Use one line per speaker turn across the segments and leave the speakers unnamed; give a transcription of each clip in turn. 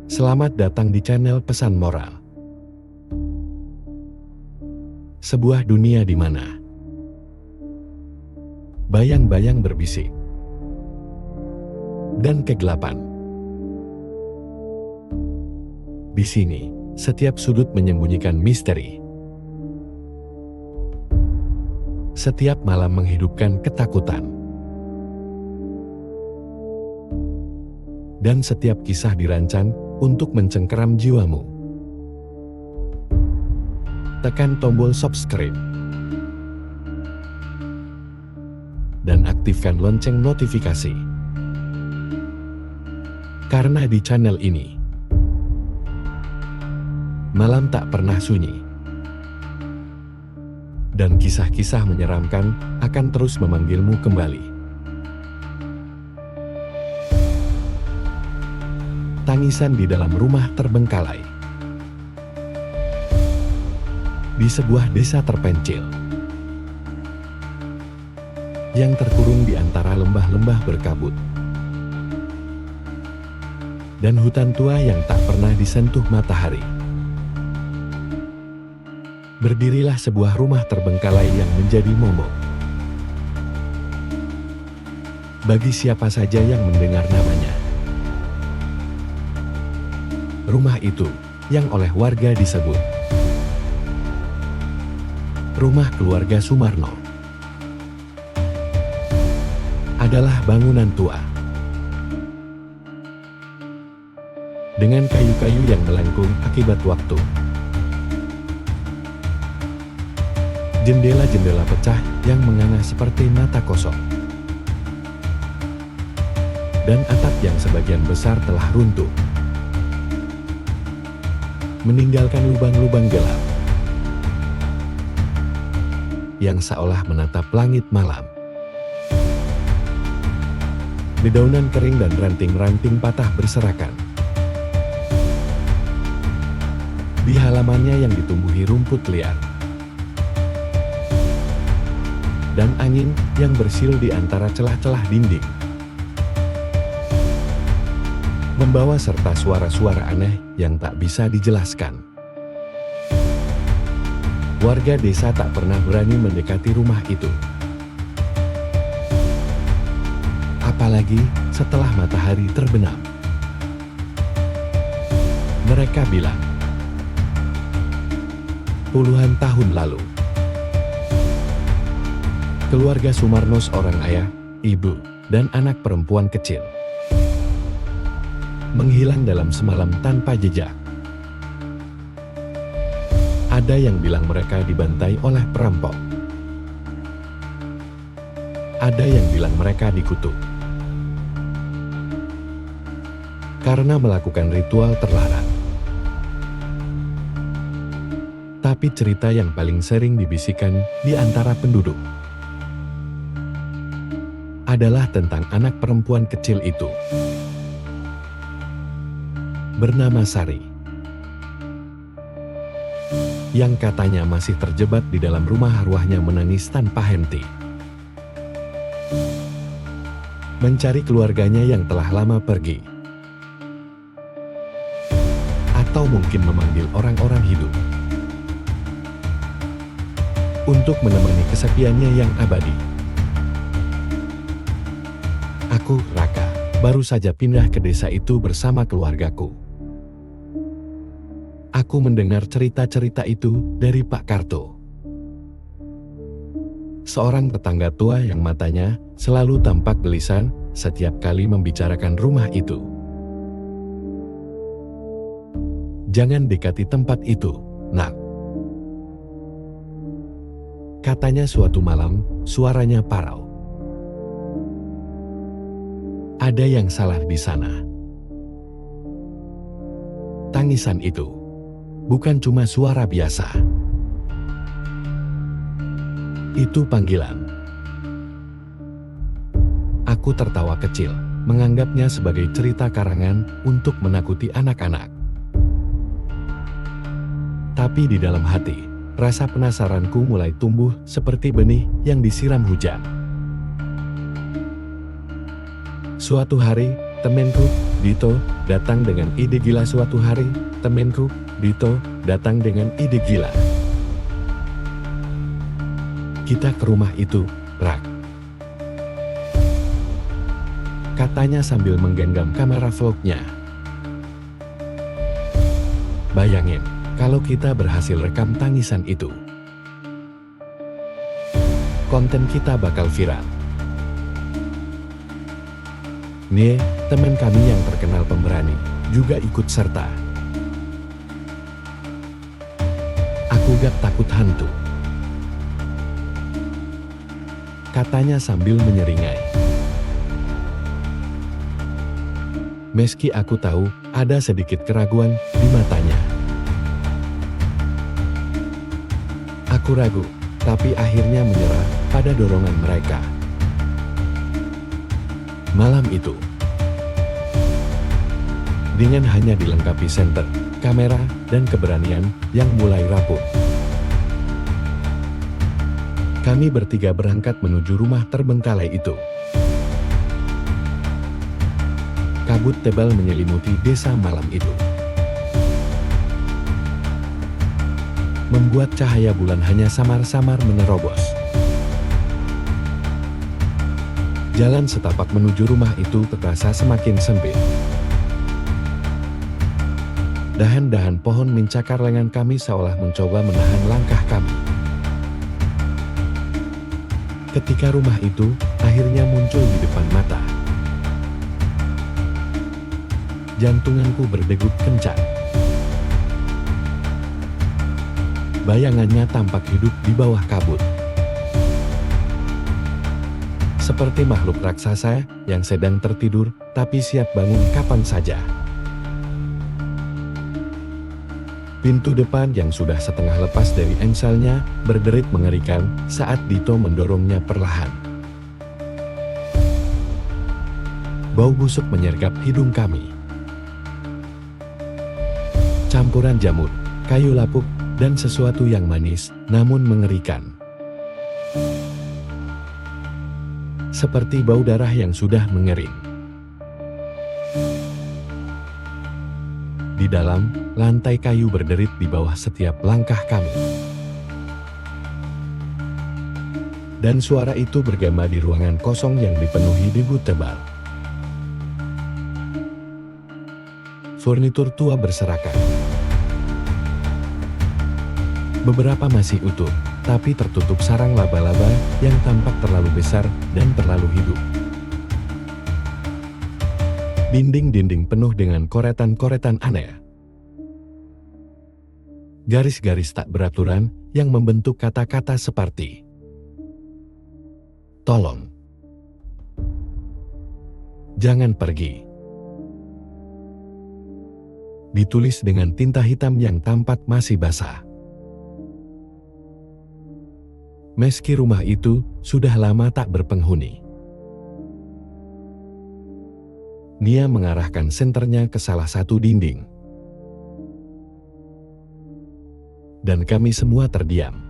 Selamat datang di channel Pesan Moral. Sebuah dunia di mana bayang-bayang berbisik dan kegelapan. Di sini, setiap sudut menyembunyikan misteri. Setiap malam menghidupkan ketakutan. Dan setiap kisah dirancang untuk mencengkeram jiwamu. Tekan tombol subscribe dan aktifkan lonceng notifikasi. Karena di channel ini, malam tak pernah sunyi. Dan kisah-kisah menyeramkan akan terus memanggilmu kembali. Tangisan di dalam rumah terbengkalai. Di sebuah desa terpencil yang terkurung di antara lembah-lembah berkabut dan hutan tua yang tak pernah disentuh matahari. Berdirilah sebuah rumah terbengkalai yang menjadi momok bagi siapa saja yang mendengar namanya. Rumah itu yang oleh warga disebut rumah keluarga Sumarno adalah bangunan tua dengan kayu-kayu yang melengkung akibat waktu. Jendela-jendela pecah yang menganga seperti mata kosong. Dan atap yang sebagian besar telah runtuh, meninggalkan lubang-lubang gelap yang seolah menatap langit malam. Dedaunan kering dan ranting-ranting patah berserakan. Di halamannya yang ditumbuhi rumput liar. Dan angin yang bersiul di antara celah-celah dinding. Membawa serta suara-suara aneh yang tak bisa dijelaskan. Warga desa tak pernah berani mendekati rumah itu. Apalagi setelah matahari terbenam. Mereka bilang, puluhan tahun lalu, keluarga Sumarno, seorang ayah, ibu, dan anak perempuan kecil, menghilang dalam semalam tanpa jejak. Ada yang bilang mereka dibantai oleh perampok. Ada yang bilang mereka dikutuk karena melakukan ritual terlarang. Tapi cerita yang paling sering dibisikkan di antara penduduk adalah tentang anak perempuan kecil itu, bernama Sari, yang katanya masih terjebak di dalam rumah arwahnya menangis tanpa henti, mencari keluarganya yang telah lama pergi, atau mungkin memanggil orang-orang hidup untuk menemani kesepiannya yang abadi. Aku, Raka, baru saja pindah ke desa itu bersama keluargaku. Aku mendengar cerita-cerita itu dari Pak Karto, seorang tetangga tua yang matanya selalu tampak gelisah setiap kali membicarakan rumah itu. Jangan dekati tempat itu, nak. Katanya suatu malam, suaranya parau. Ada yang salah di sana. Tangisan itu bukan cuma suara biasa. Itu panggilan. Aku tertawa kecil, menganggapnya sebagai cerita karangan untuk menakuti anak-anak. Tapi di dalam hati, rasa penasaranku mulai tumbuh seperti benih yang disiram hujan. Suatu hari, temanku Dito datang dengan ide gila suatu hari, temanku, Dito datang dengan ide gila. Kita ke rumah itu, Rak. Katanya sambil menggenggam kamera vlognya. Bayangin, kalau kita berhasil rekam tangisan itu. Konten kita bakal viral. Nih, teman kami yang terkenal pemberani, juga ikut serta. Aku gak takut hantu. Katanya sambil menyeringai. Meski aku tahu, ada sedikit keraguan di matanya. Aku ragu, tapi akhirnya menyerah pada dorongan mereka. Malam itu, dengan hanya dilengkapi senter, kamera, dan keberanian yang mulai rapuh, kami bertiga berangkat menuju rumah terbengkalai itu. Kabut tebal menyelimuti desa malam itu, membuat cahaya bulan hanya samar-samar menerobos. Jalan setapak menuju rumah itu terasa semakin sempit. Dahan-dahan pohon mencakar lengan kami seolah mencoba menahan langkah kami. Ketika rumah itu akhirnya muncul di depan mata, jantunganku berdegup kencang. Bayangannya tampak hidup di bawah kabut. Seperti makhluk raksasa yang sedang tertidur tapi siap bangun kapan saja. Pintu depan yang sudah setengah lepas dari engselnya berderit mengerikan saat Dito mendorongnya perlahan. Bau busuk menyergap hidung kami. Campuran jamur, kayu lapuk, dan sesuatu yang manis namun mengerikan. Seperti bau darah yang sudah mengering. Di dalam, lantai kayu berderit di bawah setiap langkah kami. Dan suara itu bergema di ruangan kosong yang dipenuhi debu tebal. Furnitur tua berserakan. Beberapa masih utuh, tapi tertutup sarang laba-laba yang tampak terlalu besar dan terlalu hidup. Dinding-dinding penuh dengan koretan-koretan aneh. Garis-garis tak beraturan yang membentuk kata-kata seperti "Tolong, jangan pergi." Ditulis dengan tinta hitam yang tampak masih basah. Meski rumah itu sudah lama tak berpenghuni. Nia mengarahkan senternya ke salah satu dinding. Dan kami semua terdiam.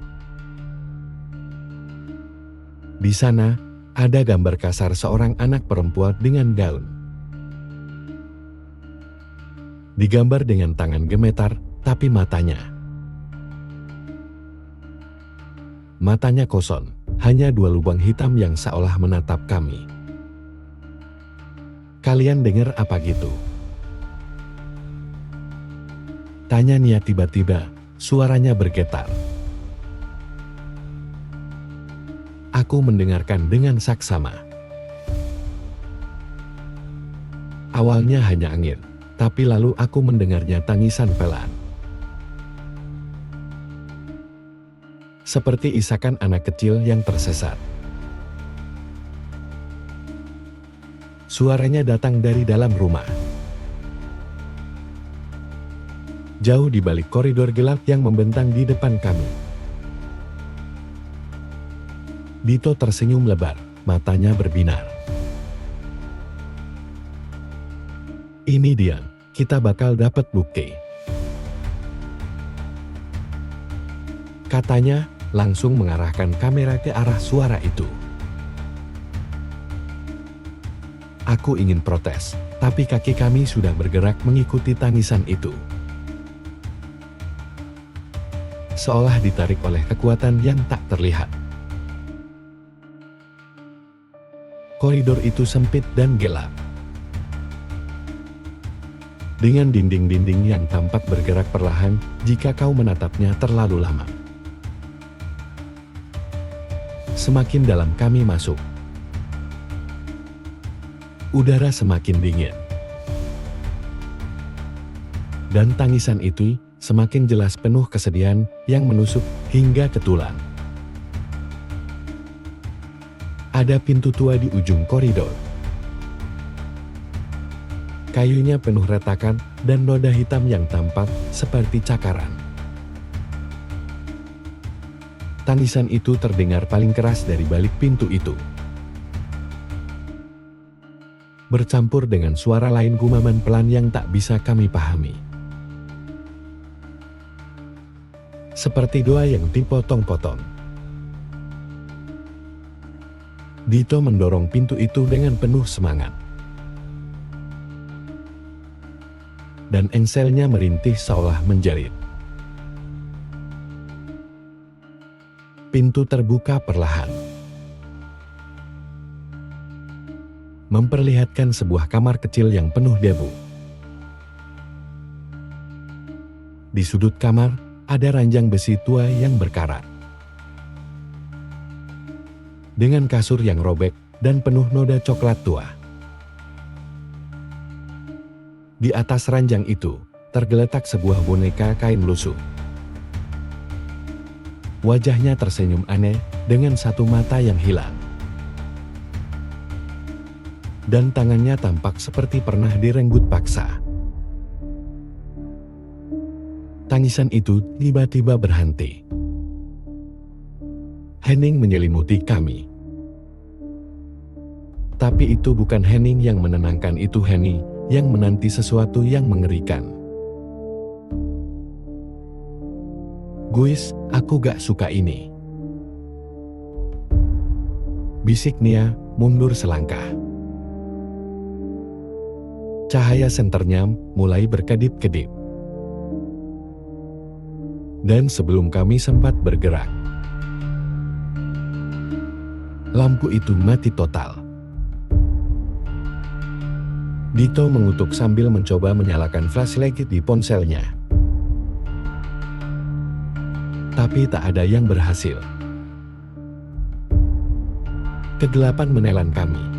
Di sana, ada gambar kasar seorang anak perempuan dengan gaun. Digambar dengan tangan gemetar, tapi matanya kosong, hanya dua lubang hitam yang seolah menatap kami. Kalian dengar apa gitu? Tanya Nia tiba-tiba, suaranya bergetar. Aku mendengarkan dengan saksama. Awalnya hanya angin, tapi lalu aku mendengarnya tangisan pelan. Seperti isakan anak kecil yang tersesat. Suaranya datang dari dalam rumah. Jauh di balik koridor gelap yang membentang di depan kami. Dito tersenyum lebar, matanya berbinar. Ini dia, kita bakal dapat bukti. Katanya, langsung mengarahkan kamera ke arah suara itu. Aku ingin protes, tapi kaki kami sudah bergerak mengikuti tangisan itu. Seolah ditarik oleh kekuatan yang tak terlihat. Koridor itu sempit dan gelap. Dengan dinding-dinding yang tampak bergerak perlahan jika kau menatapnya terlalu lama. Semakin dalam kami masuk, udara semakin dingin. Dan tangisan itu semakin jelas penuh kesedihan yang menusuk hingga ke tulang. Ada pintu tua di ujung koridor. Kayunya penuh retakan dan noda hitam yang tampak seperti cakaran. Tangisan itu terdengar paling keras dari balik pintu itu. Bercampur dengan suara lain gumaman pelan yang tak bisa kami pahami. Seperti doa yang dipotong-potong. Dito mendorong pintu itu dengan penuh semangat. Dan engselnya merintih seolah menjerit. Pintu terbuka perlahan. Memperlihatkan sebuah kamar kecil yang penuh debu. Di sudut kamar, ada ranjang besi tua yang berkarat. Dengan kasur yang robek dan penuh noda coklat tua. Di atas ranjang itu, tergeletak sebuah boneka kain lusuh. Wajahnya tersenyum aneh dengan satu mata yang hilang. Dan tangannya tampak seperti pernah direnggut paksa. Tangisan itu tiba-tiba berhenti. Hening menyelimuti kami. Tapi itu bukan hening yang menenangkan, itu hening yang menanti sesuatu yang mengerikan. Guys, aku gak suka ini. Bisik Nia, mundur selangkah. Cahaya senternya mulai berkedip-kedip. Dan sebelum kami sempat bergerak, lampu itu mati total. Dito mengutuk sambil mencoba menyalakan flashlight di ponselnya. Tapi tak ada yang berhasil. Kegelapan menelan kami.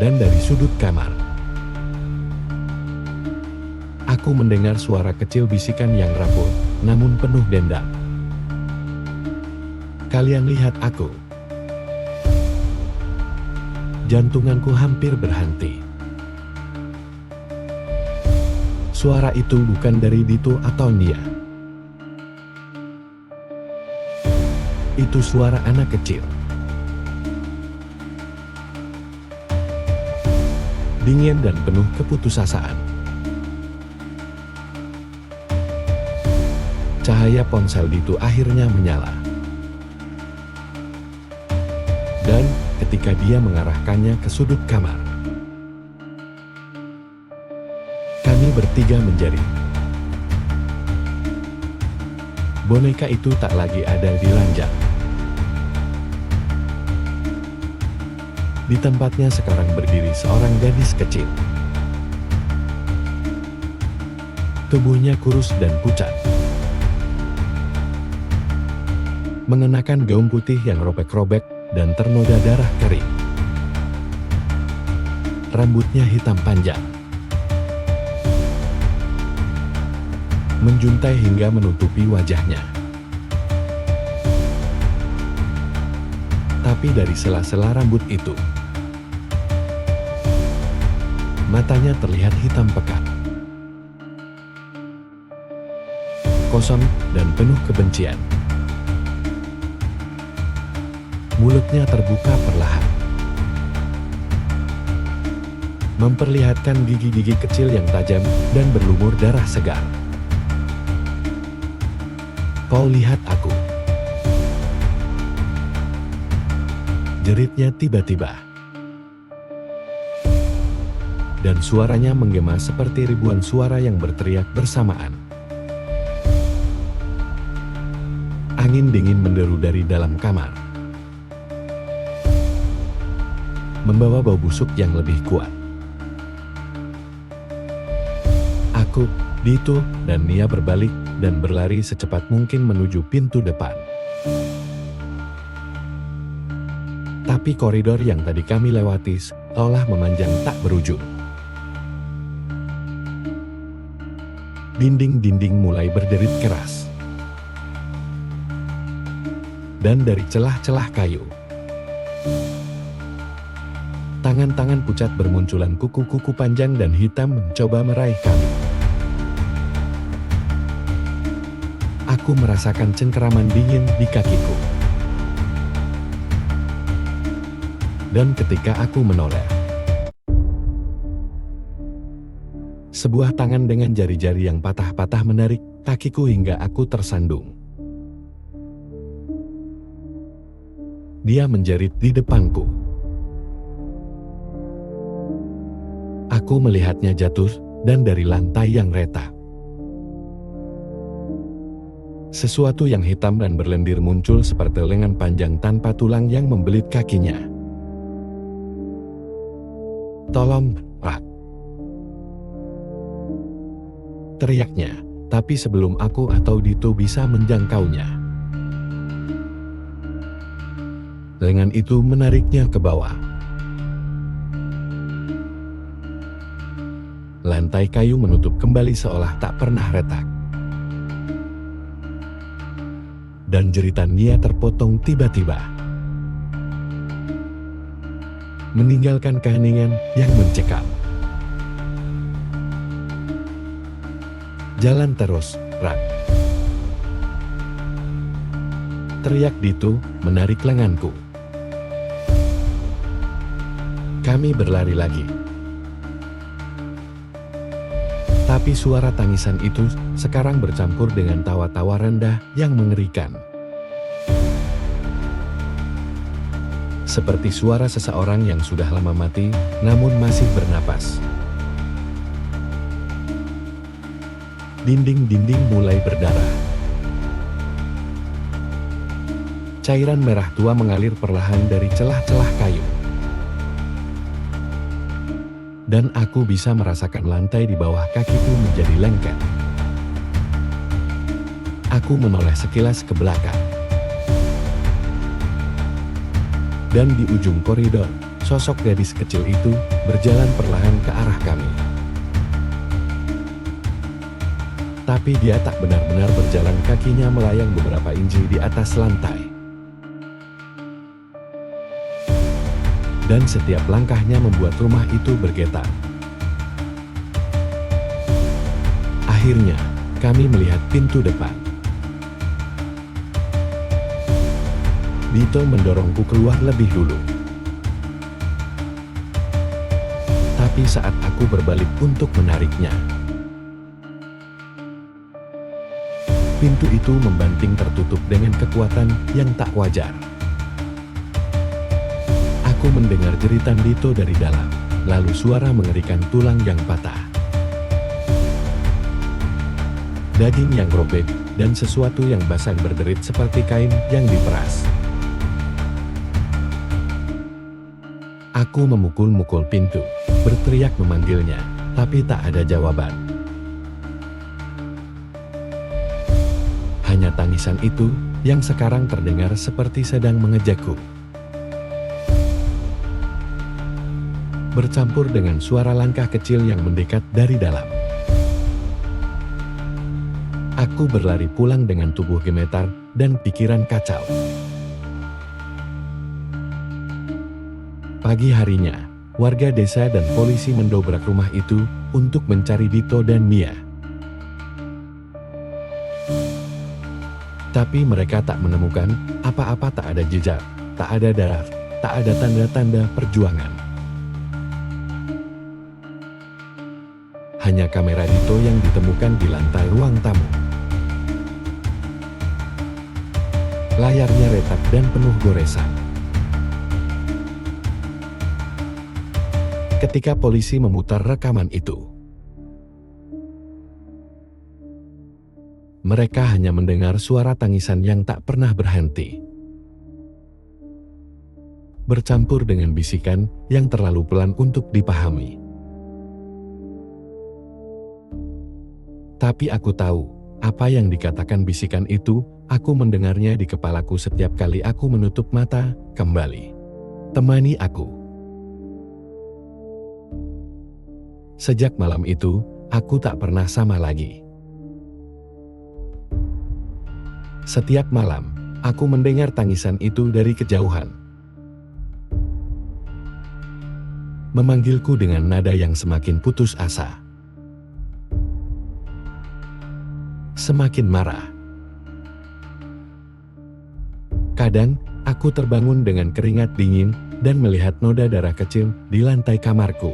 Dan dari sudut kamar, aku mendengar suara kecil bisikan yang rapuh, namun penuh dendam. Kalian lihat aku. Jantunganku hampir berhenti. Suara itu bukan dari Dito atau Nia. Itu suara anak kecil. Dingin dan penuh keputusasaan. Cahaya ponsel Dito akhirnya menyala. Dan ketika dia mengarahkannya ke sudut kamar, kami bertiga menjerit. Boneka itu tak lagi ada di ranjang. Di tempatnya sekarang berdiri seorang gadis kecil. Tubuhnya kurus dan pucat. Mengenakan gaun putih yang robek-robek dan ternoda darah kering. Rambutnya hitam panjang. Menjuntai hingga menutupi wajahnya. Tapi dari sela-sela rambut itu, matanya terlihat hitam pekat. Kosong dan penuh kebencian. Mulutnya terbuka perlahan. Memperlihatkan gigi-gigi kecil yang tajam dan berlumur darah segar. Kau lihat aku. jeritnya tiba-tiba. Dan suaranya menggema seperti ribuan suara yang berteriak bersamaan. Angin dingin menderu dari dalam kamar, membawa bau busuk yang lebih kuat. Aku, Dito, dan Nia berbalik dan berlari secepat mungkin menuju pintu depan. Tapi koridor yang tadi kami lewati seolah memanjang tak berujung. Dinding-dinding mulai berderit keras. Dan dari celah-celah kayu, tangan-tangan pucat bermunculan kuku-kuku panjang dan hitam mencoba meraih kami. Aku merasakan cengkeraman dingin di kakiku. Dan ketika aku menoleh, sebuah tangan dengan jari-jari yang patah-patah menarik kakiku hingga aku tersandung. Dia menjerit di depanku. Aku melihatnya jatuh dan dari lantai yang retak, sesuatu yang hitam dan berlendir muncul seperti lengan panjang tanpa tulang yang membelit kakinya. "Tolong, Rak!" teriaknya, tapi sebelum aku atau Dito bisa menjangkaunya, lengan itu menariknya ke bawah. Lantai kayu menutup kembali seolah tak pernah retak. Dan jeritan Nia terpotong tiba-tiba, meninggalkan keheningan yang mencekam. "Jalan terus, Rak!" teriak Dito, menarik lenganku. Kami berlari lagi. Tapi suara tangisan itu sekarang bercampur dengan tawa-tawa rendah yang mengerikan. Seperti suara seseorang yang sudah lama mati, namun masih bernapas. Dinding-dinding mulai berdarah. Cairan merah tua mengalir perlahan dari celah-celah kayu. Dan aku bisa merasakan lantai di bawah kakiku menjadi lengket. Aku menoleh sekilas ke belakang. Dan di ujung koridor, sosok gadis kecil itu berjalan perlahan ke arah kami. Tapi dia tak benar-benar berjalan, kakinya melayang beberapa inci di atas lantai. Dan setiap langkahnya membuat rumah itu bergetar. Akhirnya, kami melihat pintu depan. Dito mendorongku keluar lebih dulu. Tapi saat aku berbalik untuk menariknya, pintu itu membanting tertutup dengan kekuatan yang tak wajar. Aku mendengar jeritan Dito dari dalam, lalu suara mengerikan tulang yang patah, daging yang robek, dan sesuatu yang basah berderit seperti kain yang diperas. Aku memukul-mukul pintu, berteriak memanggilnya, tapi tak ada jawaban. Hanya tangisan itu yang sekarang terdengar seperti sedang mengejakku, bercampur dengan suara langkah kecil yang mendekat dari dalam. Aku berlari pulang dengan tubuh gemetar dan pikiran kacau. Pagi harinya, warga desa dan polisi mendobrak rumah itu untuk mencari Dito dan Nia. Tapi mereka tak menemukan apa-apa, tak ada jejak, tak ada darah, tak ada tanda-tanda perjuangan. Hanya kamera Dito yang ditemukan di lantai ruang tamu. Layarnya retak dan penuh goresan. ketika polisi memutar rekaman itu. Mereka hanya mendengar suara tangisan yang tak pernah berhenti, bercampur dengan bisikan yang terlalu pelan untuk dipahami. Tapi aku tahu, apa yang dikatakan bisikan itu, aku mendengarnya di kepalaku setiap kali aku menutup mata kembali. Temani aku. Sejak malam itu, aku tak pernah sama lagi. Setiap malam, aku mendengar tangisan itu dari kejauhan, memanggilku dengan nada yang semakin putus asa, semakin marah. Kadang, aku terbangun dengan keringat dingin dan melihat noda darah kecil di lantai kamarku,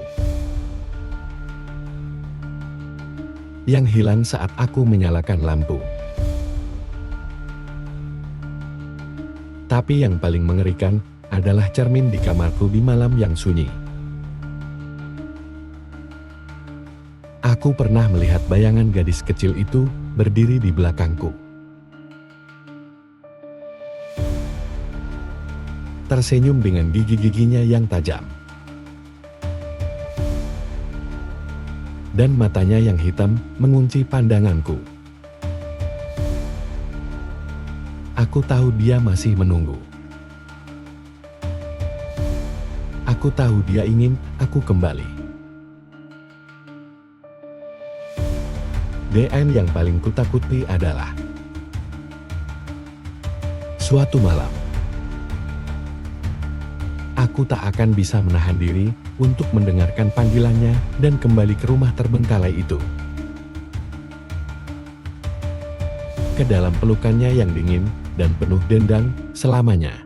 yang hilang saat aku menyalakan lampu. Tapi yang paling mengerikan adalah cermin di kamarku di malam yang sunyi. Aku pernah melihat bayangan gadis kecil itu berdiri di belakangku, tersenyum dengan gigi-giginya yang tajam, dan matanya yang hitam mengunci pandanganku. Aku tahu dia masih menunggu. Aku tahu dia ingin aku kembali. Dan yang paling kutakuti adalah suatu malam, aku tak akan bisa menahan diri untuk mendengarkan panggilannya dan kembali ke rumah terbengkalai itu, ke dalam pelukannya yang dingin dan penuh dendam selamanya.